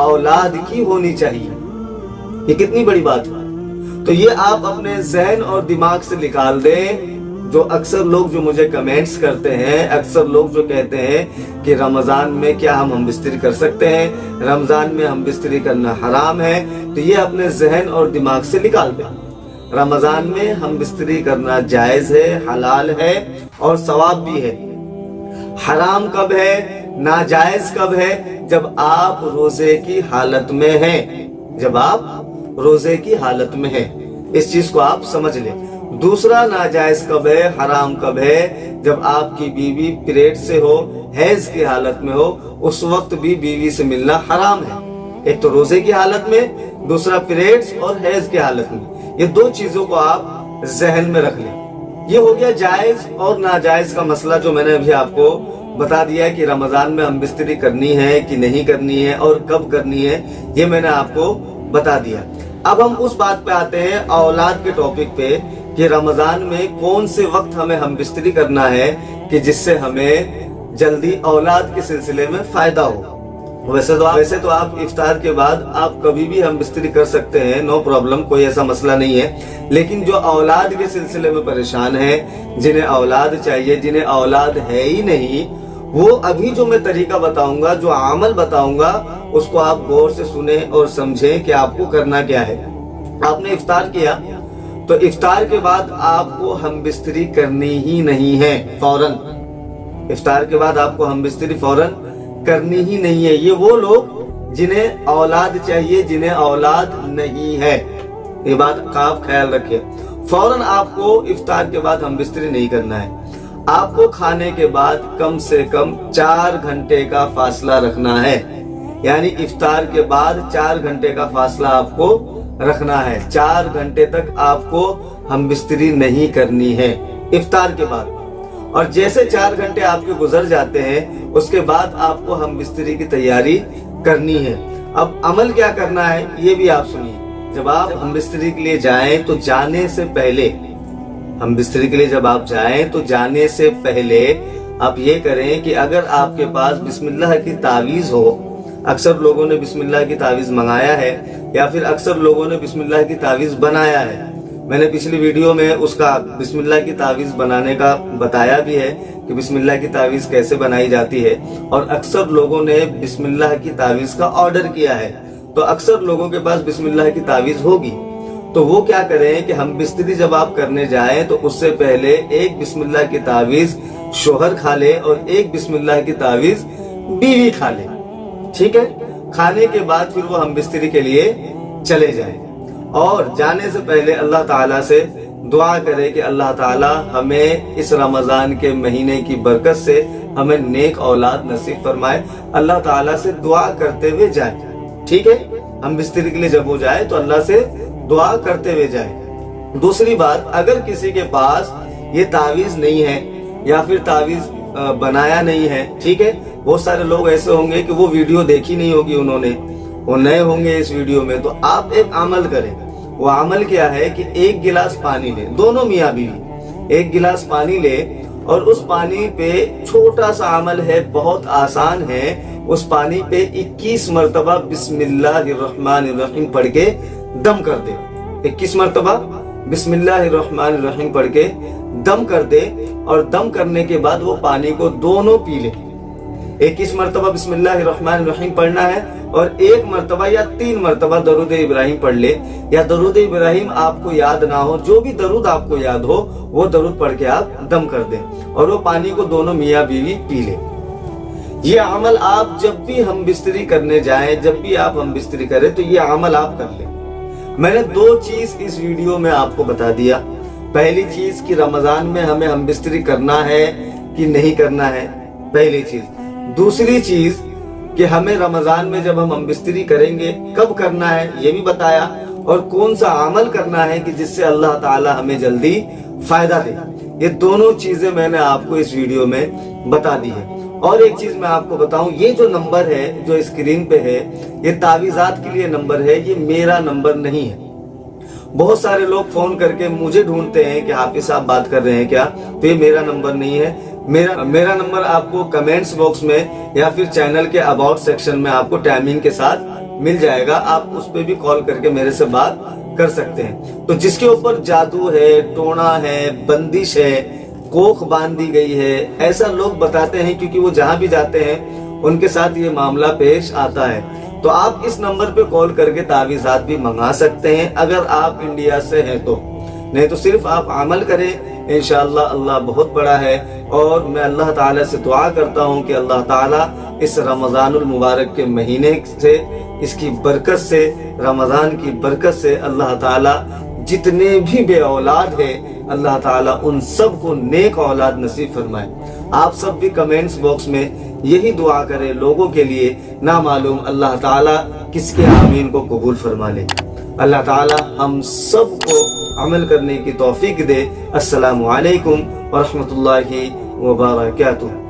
اولاد کی ہونی چاہیے۔ یہ کتنی بڑی بات ہے۔ تو یہ آپ اپنے ذہن اور دماغ سے نکال دیں۔ جو اکثر لوگ جو مجھے کمنٹس کرتے ہیں، اکثر لوگ جو کہتے ہیں کہ رمضان میں کیا ہم بستری کر سکتے ہیں، رمضان میں ہم بستری کرنا حرام ہے، تو یہ اپنے ذہن اور دماغ سے نکال دیں۔ رمضان میں ہم بستری کرنا جائز ہے، حلال ہے اور ثواب بھی ہے۔ حرام کب ہے، ناجائز کب ہے؟ جب آپ روزے کی حالت میں ہیں، جب آپ روزے کی حالت میں ہیں، اس چیز کو آپ سمجھ لیں۔ دوسرا ناجائز کب ہے، حرام کب ہے؟ جب آپ کی بیوی پیریڈ سے ہو، حیض کی حالت میں ہو، اس وقت بھی بیوی سے ملنا حرام ہے۔ ایک تو روزے کی حالت میں، دوسرا پیریڈز اور حیض کی حالت میں۔ یہ دو چیزوں کو آپ ذہن میں رکھ لیں۔ یہ ہو گیا جائز اور ناجائز کا مسئلہ جو میں نے ابھی آپ کو بتا دیا ہے کہ رمضان میں ہم بستری کرنی ہے کہ نہیں کرنی ہے اور کب کرنی ہے، یہ میں نے آپ کو بتا دیا۔ اب ہم اس بات پہ آتے ہیں، اولاد کے ٹاپک پہ، کہ رمضان میں کون سے وقت ہمیں ہم بستری کرنا ہے کہ جس سے ہمیں جلدی اولاد کے سلسلے میں فائدہ ہو۔ ویسے تو آپ افطار کے بعد آپ کبھی بھی ہم بستری کر سکتے ہیں، نو پرابلم، کوئی ایسا مسئلہ نہیں ہے۔ لیکن جو اولاد کے سلسلے میں پریشان ہیں، جنہیں اولاد چاہیے، جنہیں اولاد ہے ہی نہیں، وہ ابھی جو میں طریقہ بتاؤں گا، جو عمل بتاؤں گا، اس کو آپ غور سے سنیں اور سمجھیں کہ آپ کو کرنا کیا ہے۔ آپ نے افطار کیا تو افطار کے بعد آپ کو ہم بستری کرنی ہی نہیں ہے فوراً۔ افطار کے بعد آپ کو ہم بستری فوراً کرنی ہی نہیں ہے۔ یہ وہ لوگ جنہیں اولاد چاہیے، جنہیں اولاد نہیں ہے، یہ بات کا آپ خیال رکھیں۔ فوراً آپ کو افطار کے بعد ہم بستری نہیں کرنا ہے۔ آپ کو کھانے کے بعد کم سے کم 4 گھنٹے کا فاصلہ رکھنا ہے، یعنی افطار کے بعد 4 گھنٹے کا فاصلہ آپ کو رکھنا ہے۔ 4 گھنٹے تک آپ کو ہم بستری نہیں کرنی ہے افطار کے بعد۔ اور جیسے 4 گھنٹے آپ کے گزر جاتے ہیں، اس کے بعد آپ کو ہم بستری کی تیاری کرنی ہے۔ اب عمل کیا کرنا ہے یہ بھی آپ سنیے۔ جب آپ ہم بستری کے لیے جائیں تو جانے سے پہلے، ہم بستری کے لیے جب آپ جائیں تو جانے سے پہلے آپ یہ کریں کہ اگر آپ کے پاس بسم اللہ کی تعویذ ہو، اکثر لوگوں نے بسم اللہ کی تعویذ منگایا ہے یا پھر اکثر لوگوں نے بسم اللہ کی تعویذ بنایا ہے۔ میں نے پچھلی ویڈیو میں اس کا بسم اللہ کی تعویذ بنانے کا بتایا بھی ہے کہ بسم اللہ کی تعویذ کیسے بنائی جاتی ہے، اور اکثر لوگوں نے بسم اللہ کی تعویذ کا آرڈر کیا ہے، تو اکثر لوگوں کے پاس بسم اللہ کی تعویذ ہوگی۔ تو وہ کیا کریں کہ ہم بستری جب آپ کرنے جائیں تو اس سے پہلے ایک بسم اللہ کی تعویذ شوہر کھا لے اور ایک بسم اللہ کی تعویذ بیوی کھا لے، ٹھیک ہے؟ کھانے کے بعد پھر وہ ہم بستری کے لیے چلے جائیں، اور جانے سے پہلے اللہ تعالیٰ سے دعا کرے کہ اللہ تعالیٰ ہمیں اس رمضان کے مہینے کی برکت سے ہمیں نیک اولاد نصیب فرمائے۔ اللہ تعالیٰ سے دعا کرتے ہوئے جائیں، ٹھیک ہے؟ ہم بستری کے لیے جب وہ جائے تو اللہ سے دعا کرتے ہوئے جائیں۔ دوسری بات، اگر کسی کے پاس یہ تعویذ نہیں ہے یا پھر تعویذ بنایا نہیں ہے، ٹھیک ہے؟ بہت سارے لوگ ایسے ہوں گے کہ وہ ویڈیو دیکھی نہیں ہوگی انہوں نے، وہ نئے ہوں گے اس ویڈیو میں، تو آپ ایک عمل کریں۔ وہ عمل کیا ہے کہ 1 گلاس پانی لیں، دونوں میاں بیوی 1 گلاس پانی لے، اور اس پانی پہ چھوٹا سا عمل ہے، بہت آسان ہے، اس پانی پہ 21 مرتبہ بسم اللہ الرحمن الرحیم پڑھ کے دم کر دے۔ 21 مرتبہ بسم اللہ الرحمن الرحیم پڑھ کے دم کر دے، اور دم کرنے کے بعد وہ پانی کو دونوں پی لے۔ 21 مرتبہ بسم اللہ الرحمن الرحیم پڑھنا ہے، اور 1 مرتبہ یا 3 مرتبہ درود ابراہیم پڑھ لے، یا درود ابراہیم آپ کو یاد نہ ہو، جو بھی درود آپ کو یاد ہو وہ درود پڑھ کے آپ دم کر دیں، اور وہ پانی کو دونوں میاں بیوی پی لے۔ یہ عمل آپ جب بھی ہم بستری کرنے جائیں، جب بھی آپ ہم بستری کریں تو یہ عمل آپ کر لیں۔ میں نے 2 چیز اس ویڈیو میں آپ کو بتا دیا۔ پہلی چیز کہ رمضان میں ہمیں ہم بستری کرنا ہے کہ نہیں کرنا ہے، پہلی چیز۔ دوسری چیز کہ ہمیں رمضان میں جب ہم بستری کریں گے کب کرنا ہے یہ بھی بتایا، اور کون سا عمل کرنا ہے کہ جس سے اللہ تعالی ہمیں جلدی فائدہ دے۔ یہ دونوں چیزیں میں نے آپ کو اس ویڈیو میں بتا دی ہے۔ اور ایک چیز میں آپ کو بتاؤں، یہ جو نمبر ہے جو اسکرین پہ ہے، یہ تعویذات کے لیے نمبر ہے، یہ میرا نمبر نہیں ہے۔ بہت سارے لوگ فون کر کے مجھے ڈھونڈتے ہیں کہ حافظ صاحب بات کر رہے ہیں کیا، تو یہ میرا نمبر نہیں ہے۔ میرا نمبر آپ کو کمنٹس باکس میں یا پھر چینل کے اباؤٹ سیکشن میں آپ کو ٹائمنگ کے ساتھ مل جائے گا، آپ اس پہ بھی کال کر کے میرے سے بات کر سکتے ہیں۔ تو جس کے اوپر جادو ہے، ٹونا ہے، بندش ہے، کوکھ باندھ دی گئی ہے، ایسا لوگ بتاتے ہیں، کیونکہ وہ جہاں بھی جاتے ہیں ان کے ساتھ یہ معاملہ پیش آتا ہے۔ تو آپ اس نمبر پہ کال کر کے تعویذات بھی منگا سکتے ہیں اگر آپ انڈیا سے ہیں تو، نہیں تو صرف آپ عمل کریں، انشاءاللہ اللہ بہت بڑا ہے۔ اور میں اللہ تعالیٰ سے دعا کرتا ہوں کہ اللہ تعالیٰ اس رمضان المبارک کے مہینے سے، اس کی برکت سے، رمضان کی برکت سے اللہ تعالیٰ جتنے بھی بے اولاد ہیں اللہ تعالیٰ ان سب کو نیک اولاد نصیب فرمائے۔ آپ سب بھی کمنٹس باکس میں یہی دعا کریں لوگوں کے لیے، نہ معلوم اللہ تعالیٰ کس کے آمین کو قبول فرما لے۔ اللہ تعالیٰ ہم سب کو عمل کرنے کی توفیق دے۔ السلام علیکم ورحمۃ اللہ وبرکاتہ۔